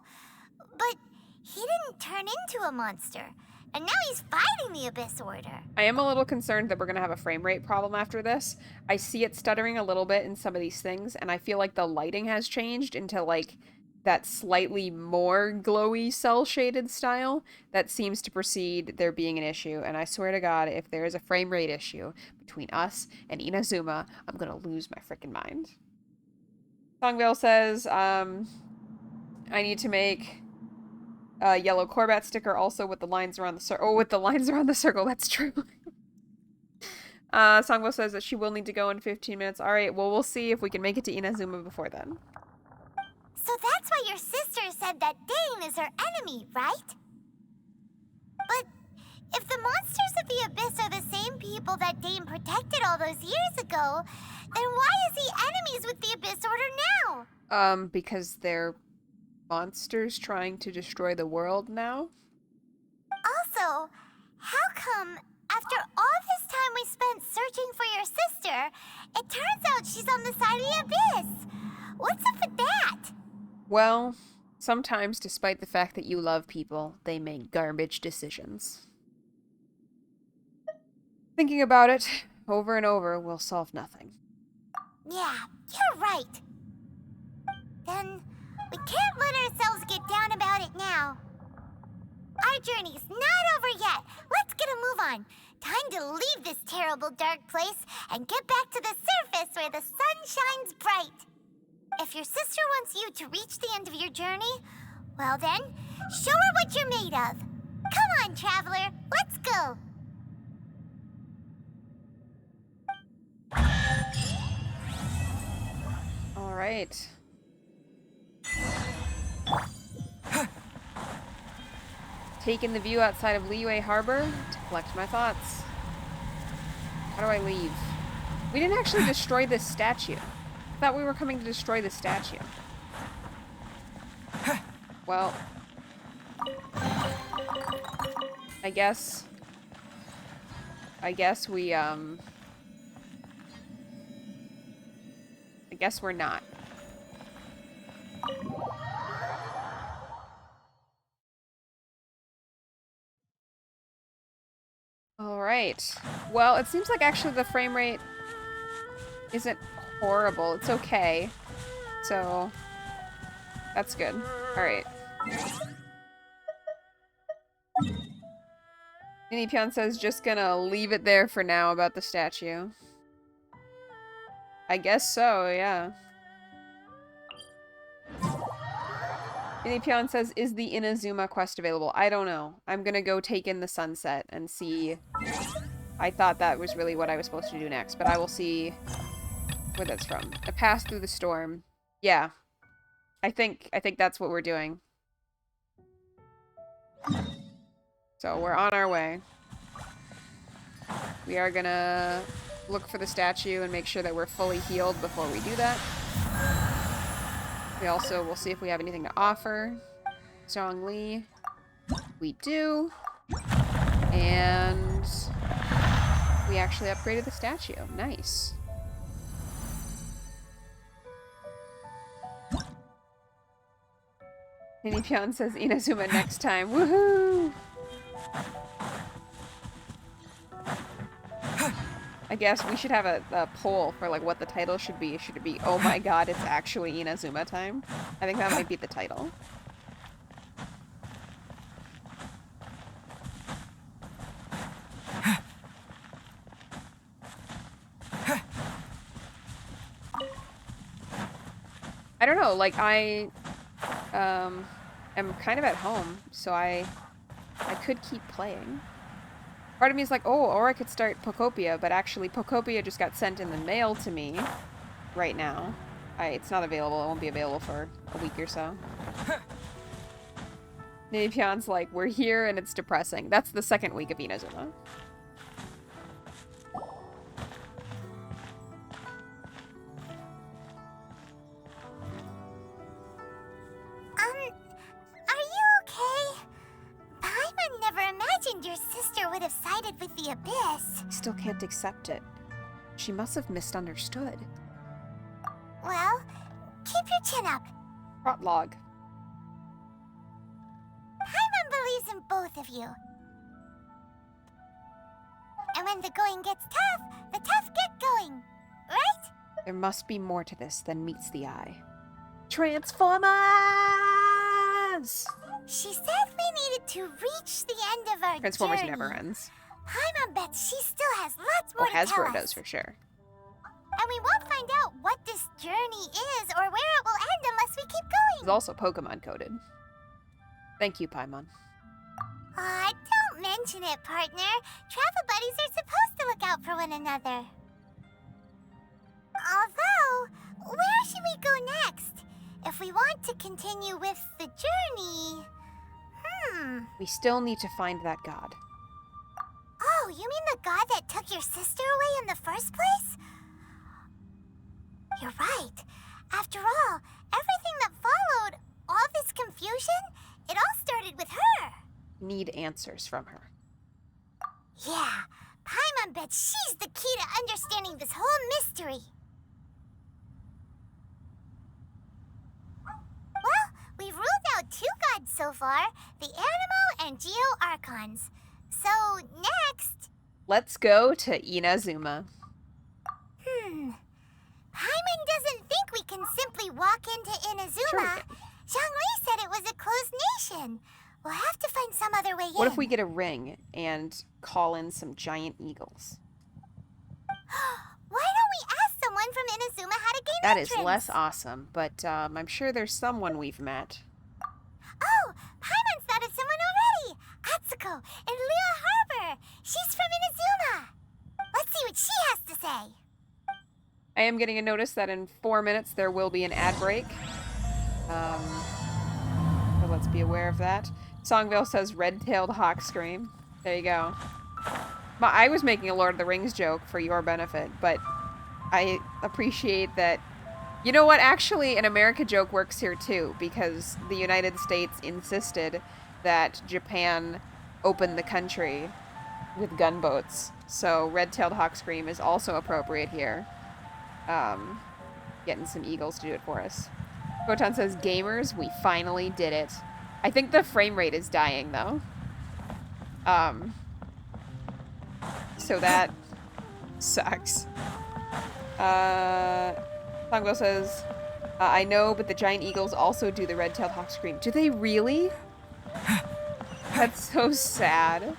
But he didn't turn into a monster. And now he's fighting the Abyss Order. I am a little concerned that we're going to have a frame rate problem after this. I see it stuttering a little bit in some of these things, and I feel like the lighting has changed into, like, that slightly more glowy cel-shaded style that seems to precede there being an issue. And I swear to God, if there is a frame rate issue between us and Inazuma, I'm going to lose my freaking mind. Songvale says, I need to make a yellow Corbat sticker also with the lines around the circle. Oh, with the lines around the circle, that's true. Songvale says that she will need to go in 15 minutes. Alright, well, we'll see if we can make it to Inazuma before then. So that's why your sister said that Dane is her enemy, right? But if the monsters of the Abyss are the same people that Dane protected all those years ago, then why is he enemies with the Abyss Order now? Because they're monsters trying to destroy the world now? Also, how come after all this time we spent searching for your sister, it turns out she's on the side of the Abyss? What's up with that? Well, sometimes, despite the fact that you love people, they make garbage decisions. Thinking about it over and over will solve nothing. Yeah, you're right. Then we can't let ourselves get down about it now. Our journey's not over yet. Let's get a move on. Time to leave this terrible dark place and get back to the surface where the sun shines bright. If your sister wants you to reach the end of your journey, well then, show her what you're made of. Come on, traveler, let's go. All right. Taking the view outside of Liyue Harbor to collect my thoughts. How do I leave? We didn't actually destroy this statue. I thought we were coming to destroy the statue. Well, I guess we, I guess we're not. Alright. Well, it seems like actually the frame rate isn't horrible. It's okay. So, that's good. Alright. Minipion says just gonna leave it there for now about the statue. I guess so, yeah. Minipion says, is the Inazuma quest available? I don't know. I'm gonna go take in the sunset and see. I thought that was really what I was supposed to do next, but I will see where that's from. A pass through the storm. Yeah. I think that's what we're doing. So we're on our way. We are gonna look for the statue and make sure that we're fully healed before we do that. We also will see if we have anything to offer. Zhongli. We do. And we actually upgraded the statue. Nice. Minipion says Inazuma next time. Woohoo! I guess we should have a poll for like what the title should be. Should it be, oh my god, it's actually Inazuma time? I think that might be the title. I don't know, like I am kind of at home, so I could keep playing. Part of me is like, oh, or I could start Pocopia, but actually Pocopia just got sent in the mail to me right now. It's not available. It won't be available for a week or so. Nipion's like, we're here and it's depressing. That's the second week of Inazuma. Are you okay? Paimon never imagined your sister would have sided with the Abyss. Still can't accept it. She must have misunderstood. Well, keep your chin up. Prologue. Paimon believes in both of you. And when the going gets tough, the tough get going. Right? There must be more to this than meets the eye. Transformers! She said we needed to reach the end of our Transformers journey. never ends. Paimon bets she still has lots more to tell Hasbro us. does for sure. And we won't find out what this journey is or where it will end unless we keep going. It's also Pokemon coded. Thank you, Paimon. Aw, don't mention it, partner. Travel buddies are supposed to look out for one another. Although, where should we go next? If we want to continue with the journey... We still need to find that god. Oh, you mean the god that took your sister away in the first place? You're right. After all, everything that followed, all this confusion, it all started with her. Need answers from her. Yeah, Paimon bets she's the key to understanding this whole mystery. Well, we've ruled out two gods so far, the Animo and Geo Archons. So, next... Let's go to Inazuma. Paimon doesn't think we can simply walk into Inazuma. Sure we can. Zhongli said it was a closed nation. We'll have to find some other way in. What if we get a ring and call in some giant eagles? Why don't we ask someone from Inazuma how to gain That entrance? is less awesome, but I'm sure there's someone we've met. Oh, Paimon's thought of someone already. Atsuko in Liyue Harbor. She's from Inazuma. Let's see what she has to say. I am getting a notice that in 4 minutes there will be an ad break. So let's be aware of that. Songville says red-tailed hawk scream. There you go. I was making a Lord of the Rings joke for your benefit, but I appreciate that. You know what? Actually, an America joke works here too, because the United States insisted that Japan open the country with gunboats. So red-tailed hawk scream is also appropriate here. Getting some eagles to do it for us. Photon says, gamers, we finally did it. I think the frame rate is dying, though. So that sucks. Songwell says, I know, but the giant eagles also do the red-tailed hawk scream. Do they really? That's so sad.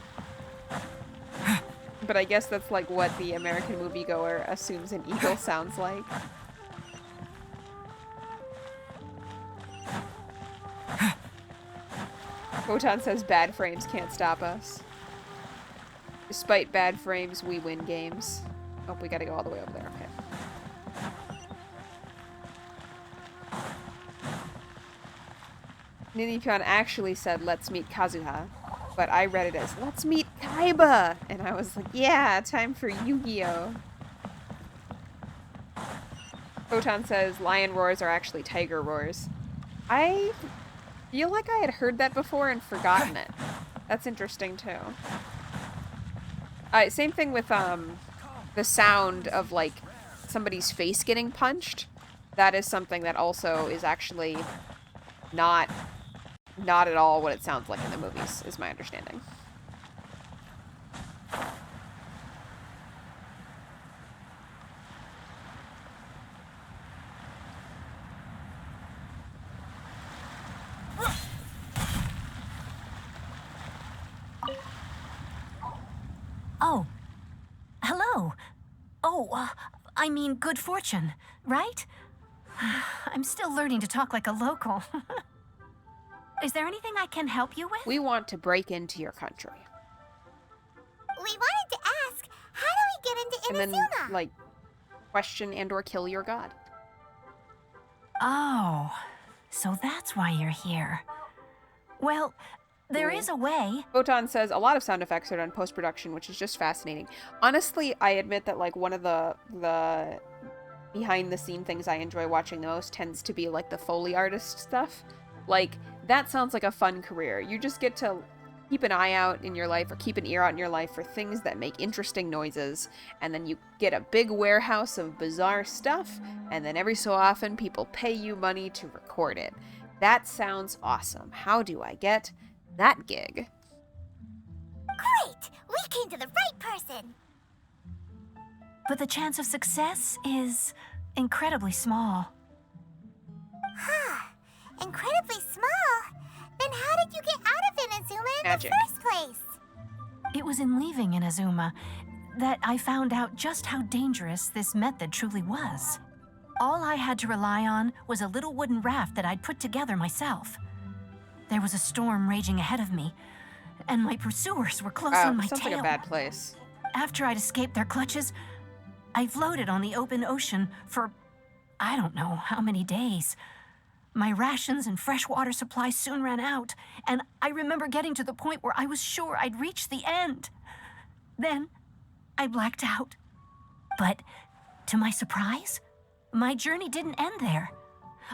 But I guess that's like what the American moviegoer assumes an eagle sounds like. Photon says bad frames can't stop us. Despite bad frames, we win games. Oh, we gotta go all the way over there. Okay. Ninipion actually said, let's meet Kazuha. But I read it as, let's meet Kaiba! And I was like, yeah, time for Yu-Gi-Oh! Photon says, lion roars are actually tiger roars. I feel like I had heard that before and forgotten it. That's interesting, too. Same thing with, the sound of, like, somebody's face getting punched. That is something that also is actually not at all what it sounds like in the movies, is my understanding. Oh. Hello. Oh, I mean good fortune, right? I'm still learning to talk like a local. Is there anything I can help you with? We want to break into your country. We wanted to ask, how do we get into And Inazuma? then, like, question and or kill your god. Oh, so that's why you're here. Well, there is a way. Photon says a lot of sound effects are done post-production, which is just fascinating. Honestly, I admit that, like, one of the behind-the-scene things I enjoy watching the most tends to be, like, the Foley artist stuff. Like, that sounds like a fun career. You just get to keep an eye out in your life or keep an ear out in your life for things that make interesting noises, and then you get a big warehouse of bizarre stuff, and then every so often people pay you money to record it. That sounds awesome. How do I get that gig? Great! We came to the right person! But the chance of success is incredibly small. Huh. Incredibly small? Then how did you get out of Inazuma in Magic. the first place? It was in leaving Inazuma that I found out just how dangerous this method truly was. All I had to rely on was a little wooden raft that I'd put together myself. There was a storm raging ahead of me, and my pursuers were close on my sounds tail. like a bad place. After I'd escaped their clutches, I floated on the open ocean for I don't know how many days. My rations and fresh water supply soon ran out, and I remember getting to the point where I was sure I'd reached the end. Then, I blacked out. But, to my surprise, my journey didn't end there.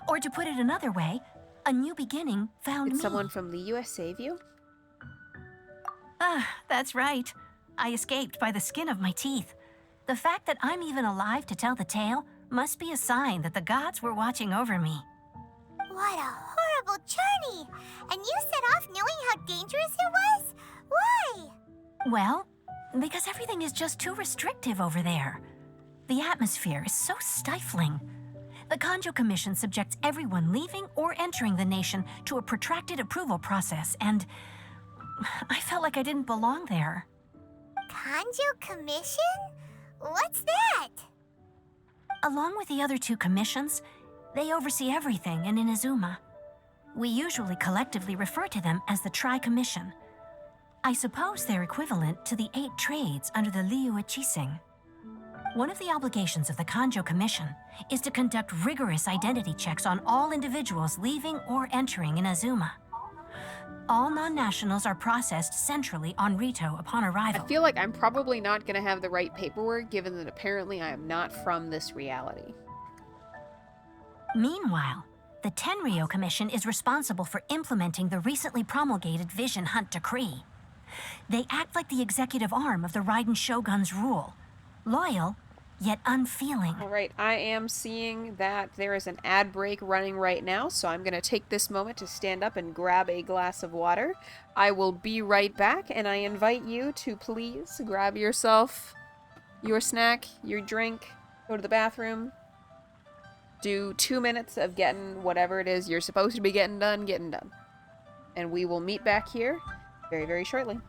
Or to put it another way, a new beginning found Did me. someone from the US save you? Ah, that's right. I escaped by the skin of my teeth. The fact that I'm even alive to tell the tale must be a sign that the gods were watching over me. What a horrible journey! And you set off knowing how dangerous it was? Why? Well, because everything is just too restrictive over there. The atmosphere is so stifling. The Kanjo Commission subjects everyone leaving or entering the nation to a protracted approval process, and I felt like I didn't belong there. Kanjo Commission? What's that? Along with the other two commissions, they oversee everything in Inazuma. We usually collectively refer to them as the Tri-Commission. I suppose they're equivalent to the 8 trades under the Liu Chising. One of the obligations of the Kanjo Commission is to conduct rigorous identity checks on all individuals leaving or entering Inazuma. All non-nationals are processed centrally on Rito upon I arrival. feel like I'm probably not going to have the right paperwork, given that apparently I am not from this reality. Meanwhile, the Tenryo Commission is responsible for implementing the recently promulgated Vision Hunt Decree. They act like the executive arm of the Raiden Shogun's rule. Loyal, yet unfeeling. All right, I am seeing that there is an ad break running right now, so I'm going to take this moment to stand up and grab a glass of water. I will be right back, and I invite you to please grab yourself your snack, your drink, go to the bathroom, do 2 minutes of getting whatever it is you're supposed to be getting done. And we will meet back here very, very shortly.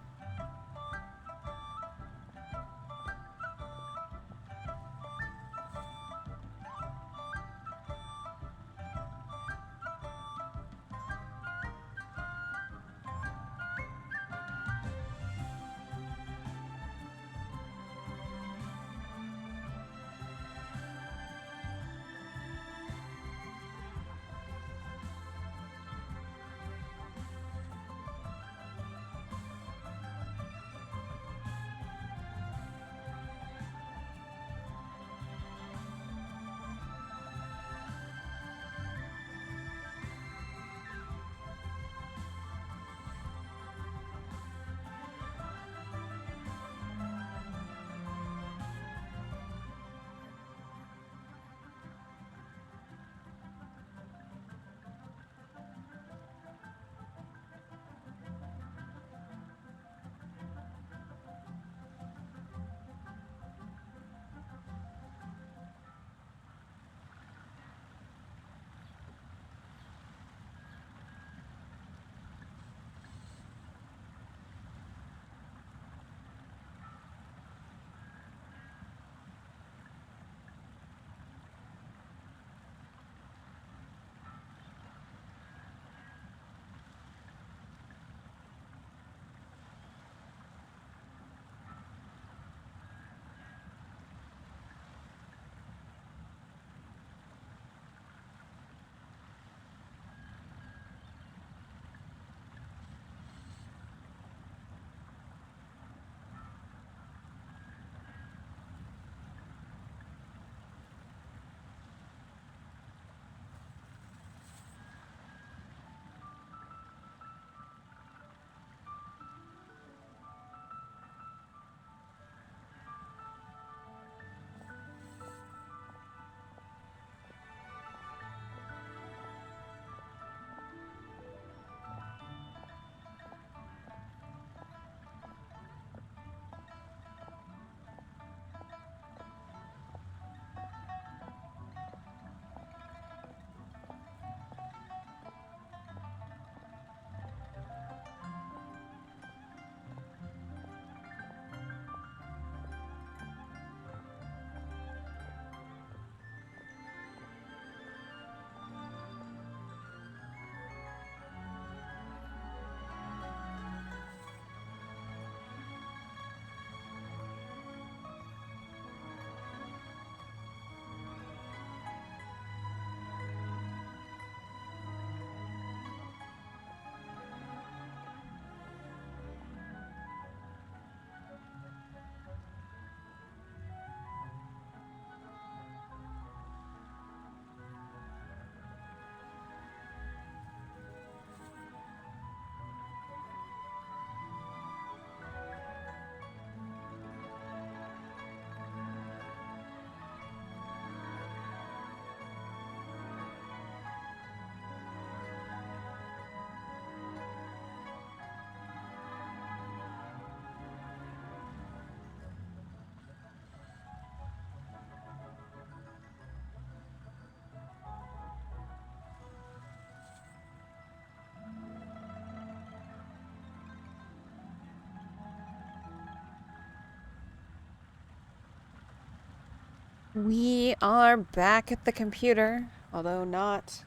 We are back at the computer, although not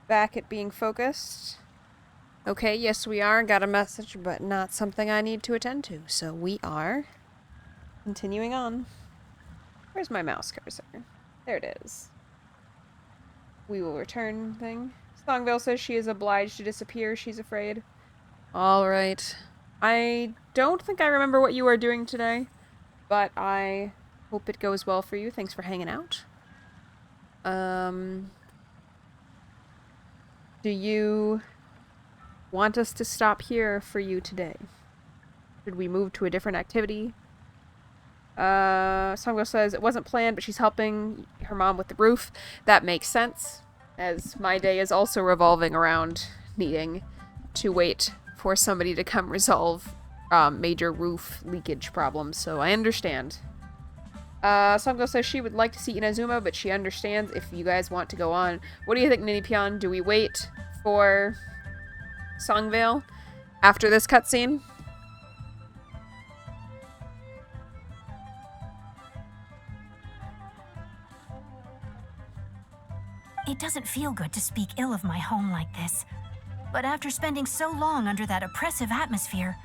back at being focused. Okay, yes we are. Got a message, but not something I need to attend to. So we are continuing on. Where's my mouse cursor? There it is. We will return thing. Songville says she is obliged to disappear. She's afraid. Alright. I don't think I remember what you are doing today, but I hope it goes well for you. Thanks for hanging out. Do you want us to stop here for you today? Should we move to a different activity? Songville says it wasn't planned, but she's helping her mom with the roof. That makes sense, as my day is also revolving around needing to wait for somebody to come resolve major roof leakage problems, so I understand. Songville says she would like to see Inazuma, but she understands if you guys want to go on. What do you think, Ninipion? Do we wait for Songvale after this cutscene? It doesn't feel good to speak ill of my home like this, but after spending so long under that oppressive atmosphere,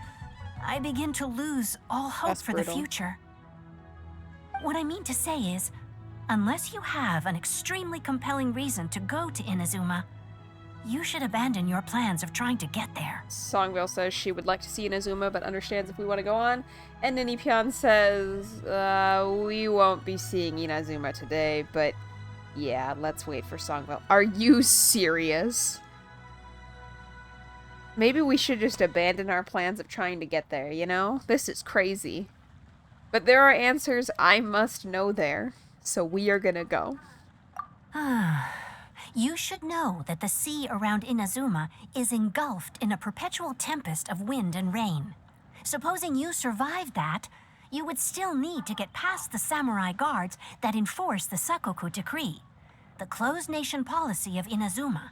I begin to lose all hope That's for brutal. the future. What I mean to say is, unless you have an extremely compelling reason to go to Inazuma, you should abandon your plans of trying to get there. Songville says she would like to see Inazuma, but understands if we want to go on. And Ninipion says, we won't be seeing Inazuma today, but yeah, let's wait for Songville. Are you serious? Maybe we should just abandon our plans of trying to get there, you know? This is crazy. But there are answers I must know there, so we are gonna go. You should know that the sea around Inazuma is engulfed in a perpetual tempest of wind and rain. Supposing you survived that, you would still need to get past the samurai guards that enforce the Sakoku Decree, the closed nation policy of Inazuma.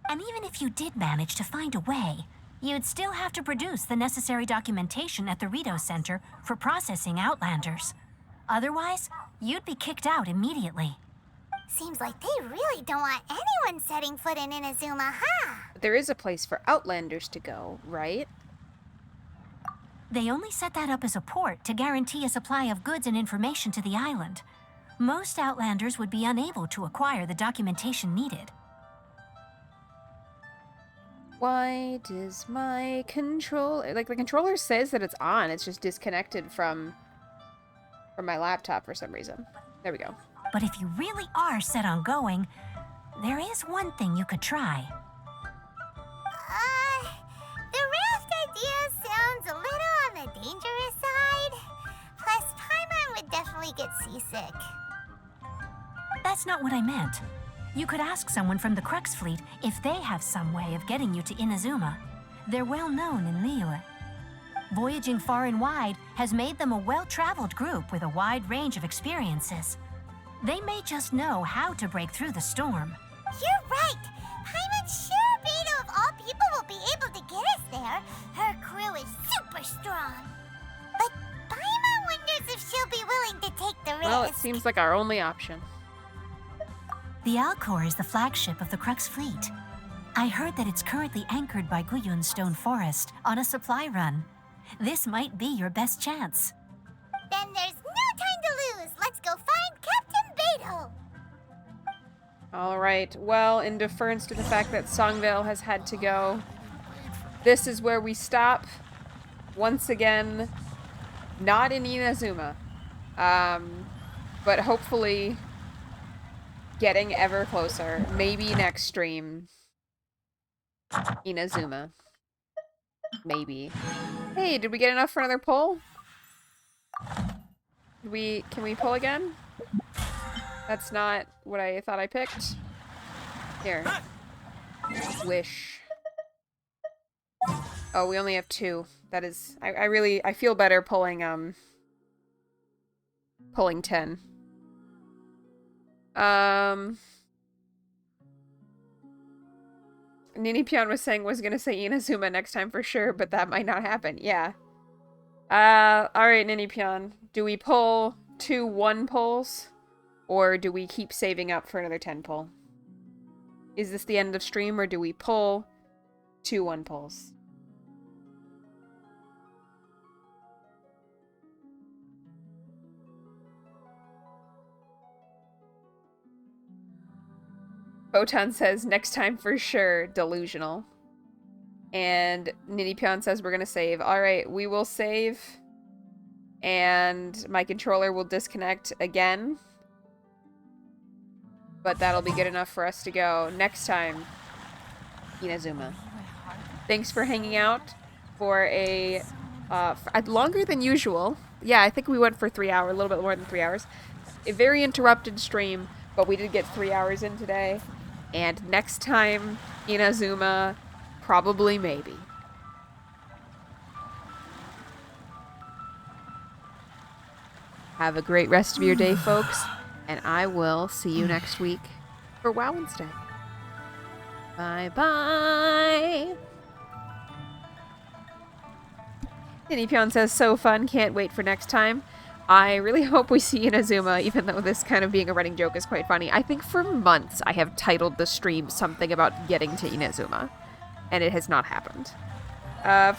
And even if you did manage to find a way, you'd still have to produce the necessary documentation at the Rito Center for processing Outlanders. Otherwise, you'd be kicked out immediately. Seems like they really don't want anyone setting foot in Inazuma, huh? There is a place for Outlanders to go, right? They only set that up as a port to guarantee a supply of goods and information to the island. Most Outlanders would be unable to acquire the documentation needed. Why does my controller... Like, the controller says that it's on. It's just disconnected from my laptop for some reason. There we go. But if you really are set on going, there is one thing you could try. The raft idea sounds a little on the dangerous side. Plus, Paimon would definitely get seasick. That's not what I meant. You could ask someone from the Crux Fleet if they have some way of getting you to Inazuma. They're well known in Liyue. Voyaging far and wide has made them a well-traveled group with a wide range of experiences. They may just know how to break through the storm. You're right. Paimon Shirobito of all people will be able to get us there. Her crew is super strong. But Paimon wonders if she'll be willing to take the risk. Well, it seems like our only option. The Alcor is the flagship of the Crux Fleet. I heard that it's currently anchored by Guyun Stone Forest on a supply run. This might be your best chance. Then there's no time to lose. Let's go find Captain Beto. Alright, well, in deference to the fact that Songvale has had to go, this is where we stop. Once again, not in Inazuma. But hopefully getting ever closer. Maybe next stream. Inazuma. Maybe. Hey, did we get enough for another poll? Can we pull again? That's not what I thought I picked. Here. Wish. Oh, we only have 2. That is... I feel better pulling 10. Ninipion was gonna say Inazuma next time for sure, but that might not happen. Yeah. Alright, Ninipion. Do we pull 2 1 pulls, or do we keep saving up for another 10 pull? Is this the end of stream, or do we pull 2 1 pulls? Photon says, next time for sure, delusional. And Ninipion says we're gonna save. Alright, we will save. And my controller will disconnect again. But that'll be good enough for us to go next time. Inazuma. Thanks for hanging out for a longer than usual. Yeah, I think we went for 3 hours, a little bit more than 3 hours. A very interrupted stream, but we did get 3 hours in today. And next time, Inazuma, probably, maybe. Have a great rest of your day, folks, and I will see you next week for WoW instead. Bye-bye! Ninipion says, so fun, can't wait for next time. I really hope we see Inazuma, even though this kind of being a running joke is quite funny. I think for months I have titled the stream something about getting to Inazuma, and it has not happened.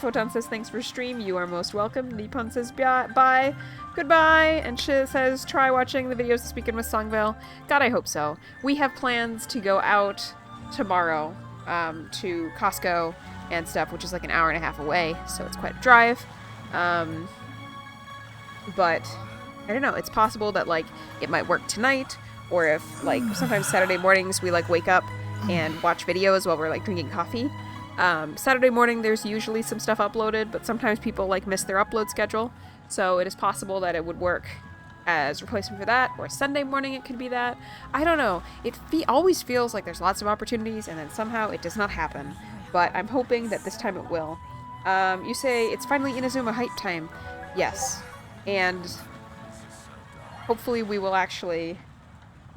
Photon says, thanks for stream, you are most welcome. Nippon says, bye, goodbye, and she says, try watching the videos this weekend with Songvale. God, I hope so. We have plans to go out tomorrow to Costco and stuff, which is like an hour and a half away, so it's quite a drive. But I don't know, it's possible that like it might work tonight, or if like sometimes Saturday mornings we like wake up and watch videos while we're like drinking coffee. Saturday morning there's usually some stuff uploaded, but sometimes people like miss their upload schedule, so it is possible that it would work as replacement for that, or Sunday morning it could be that. I don't know, it always feels like there's lots of opportunities and then somehow it does not happen, but I'm hoping that this time it will. You say it's finally Inazuma hype time. Yes, and hopefully we will actually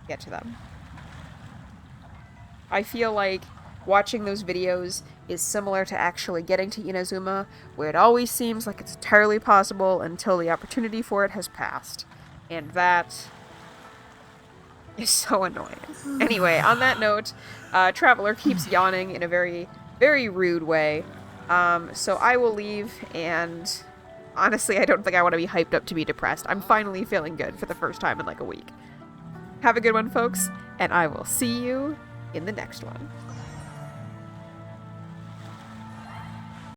get to them. I feel like watching those videos is similar to actually getting to Inazuma, where it always seems like it's entirely possible until the opportunity for it has passed. And that is so annoying. Anyway, on that note, Traveler keeps yawning in a very, very rude way. So I will leave, and honestly, I don't think I want to be hyped up to be depressed. I'm finally feeling good for the first time in like a week. Have a good one, folks, and I will see you in the next one.